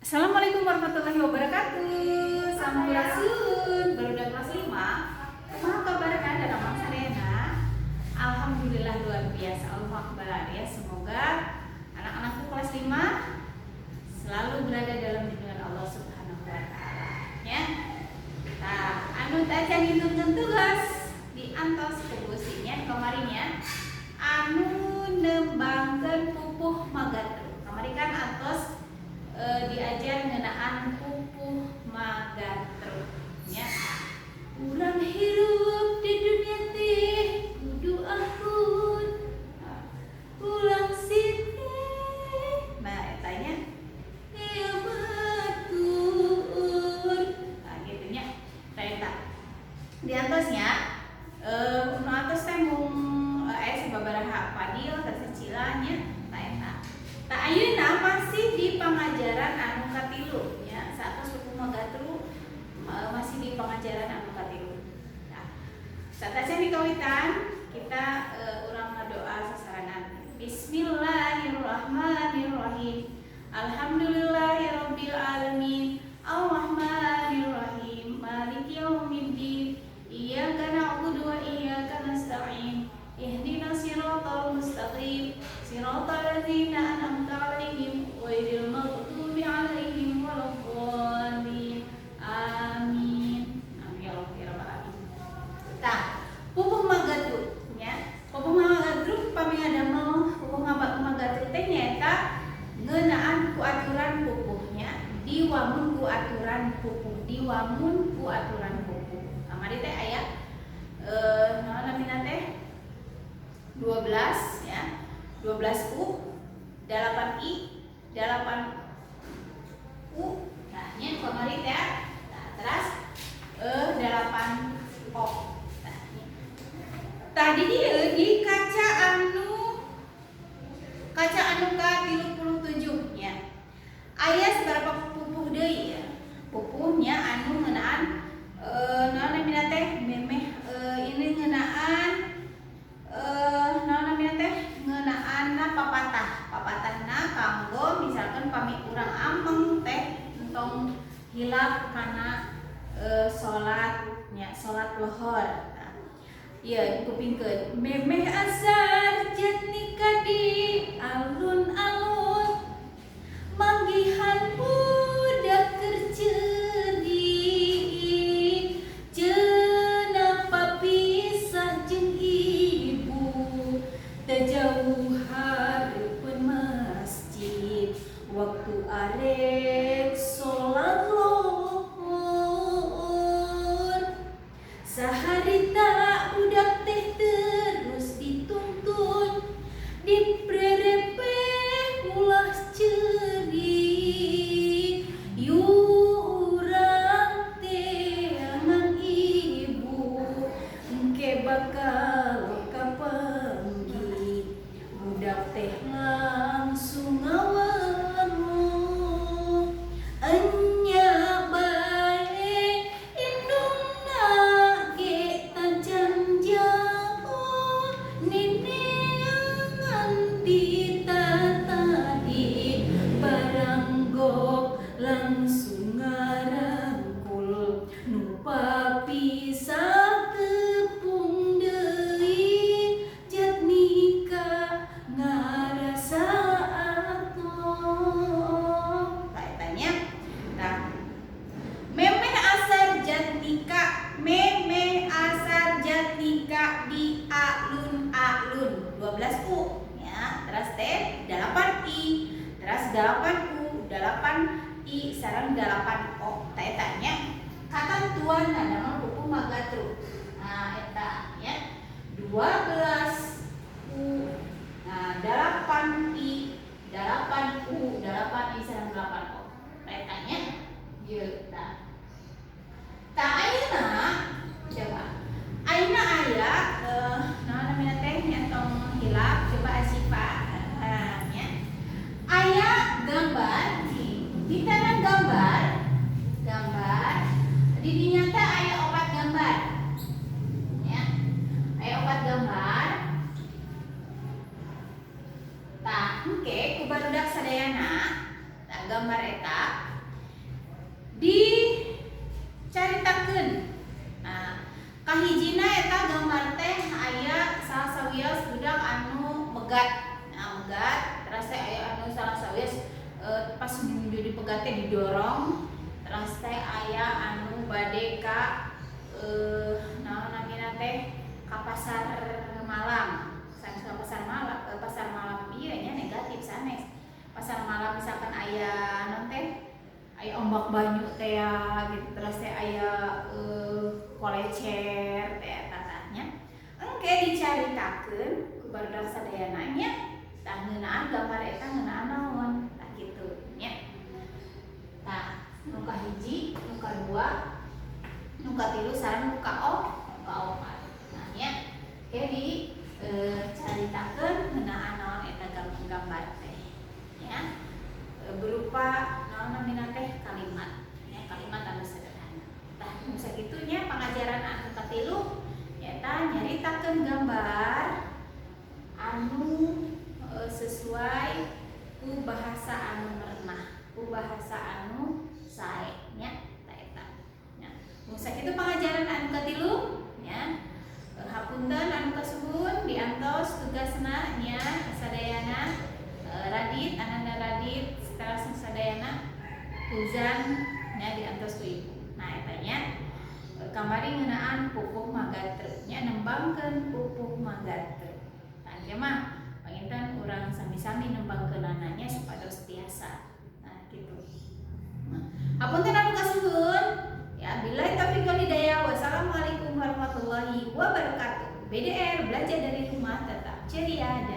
Assalamualaikum warahmatullahi wabarakatuh. Sampurasun. Baru udah kelas 5. Kumaha kabarna dan Mang Sarena? Alhamdulillah luar biasa. Allahu Akbar ya. Semoga anak-anakku kelas 5 selalu berada dalam lindungan Allah Subhanahu wa taala ya. Nah, anu aja ngintung tugas di antos kebusinya kemarinya anu nembangkeun pupuh magatru. Kamari kan antos diajar ngenaan pupuh magatru nya. Urang hirup di dunia teh kudu akun ulang sini. Nah, etanya ya batur. Nah, gitu nya. Eta di antosnya nu atos teh mung sababaraha Fadil tersecilanya ta eta. Nah, ayeuna masih di pengajaran anu katilu ya. Saat pupuh magatru masih di pengajaran anu katilu. Nah, satasnya di kawitan kita urang ngadoa sasaranan. Bismillahirrahmanirrahim. Alhamdulillahirabbil alamin. Arrahmanirrahim. Maliki yaumiddin. Iyyaka na'budu wa iyyaka nasta'in. Ihdinas siratal mustaqim. Siratal ladzina an'amta 'alaihim ghairil maghdubi 'alaihim waladdallin. Amin. Amin ya rabbal alamin. Tah, pupuh magatru nya. Pupuh magatru pami adamel pupuh magatru teh nyaeta ngeunaan ku aturan pupuhnya, diwamun ku aturan pupuh, diwamun ku aturan pupuh. Kamari teh aya naon namina teh 12 ya. 12 U, 8 I, 8 U. Nah, nya kamari teh. Nah, terus 8 O. Nah, tadi dia di kaca anu ka-37 ya. Aya sabarapa pupuh deui ya. Pupuhnya anu ngeunaan naon namina teh memeh ini ngeunaan naon namina teh ngeunaan papatah. Papatahna kanggo misalkan pami urang ameng teh entong hilap kana salat nya, salat lohor. Nah, ieu kupingkeun memeh asar jatnika di alun-alun manggihan budak keur ceudi cenah papisah jeung ibu teu jauh hareupeun masjid waktu arek salat lohor saharita budak teh terus dituntun diprerepeh ulah ceuri yu urang teh aman ibu engke bakal kapanggih budak teh langsung ngawangun enya bae indungna ge tajan jauh nineangan ditadi barang gok langsung ngarangkul nu papisah tepung deui jatnika ngarasa atom. Tanya. Nah, memeh asar jatnika, memeh asar jatnika di alun-alun 12 U ya. Terus teh 8 I, terus 8 U, 8 I sareng 8 O. Tanya katentuan nama pupuh magatru. Nah, eta ya. 12 U. Nah, 8 I, 8 U, 8 I sareng 8 O. Tanya ieu tah. Tah ayeuna coba. Ayeuna aya naon namina teh nyantong hilap coba asifa nya. Aya gambar di tangan gambar di dinya teh aya 4 gambar. Ya. Aya 4 gambar. Tah, engke ku barudak sadayana gambar eta dicaritakeun. Nah, kahijina eta gambar teh aya salah sawias budak anu megat. Nah, megat terus teh aya anu salah sawias pas menuju dipegat teh didorong. Terus teh aya anu bade ka naon namina teh ka pasar malam. Sanes ka pasar malam, pasar malam ieu nya negatif sanes. Pasar malam misalkan aya naon teh aya ombak banyu teh gitu, terus teh aya kolecer teh tatanya engke dicaritakeun ku barudak sadayana nya tah ngeunaan gambar eta ngeunaan naon tah kitu nya. Tah nu kahiji, nu kadua, nu katilu sareng nu kaopat. Nah nya ke dicaritakeun ngeunaan naon eta gambar teh nya berupa naon namina teh kalimat ya, kalimat anu sederhana. Tah nu sakitunya pangajaran anu katilu nyaeta nyaritakeun gambar anu sesuai ku bahasa anu merenah, ku bahasa anu sae nya tah eta. Nya nu sakitu pangajaran anu katilu nya. Hapunten anu kasuhun diantos tugasna nya sadayana Radit, Ananda Radit setelah sadayana Huzan nya diantos ku ibu. Nah eta nya kamari ngeunaan pupuh magatreuk nya nembangkeun pupuh magatreuk. Nah ieu mah panginten urang sami-sami nembangkeunana nya supados tiasa. Nah kitu. Nah, hapunten anu kasuhun ya billahi taufiq wal hidayah. Wassalamualaikum warahmatullahi wabarakatuh. BDR belajar dari rumah tetap ceria dan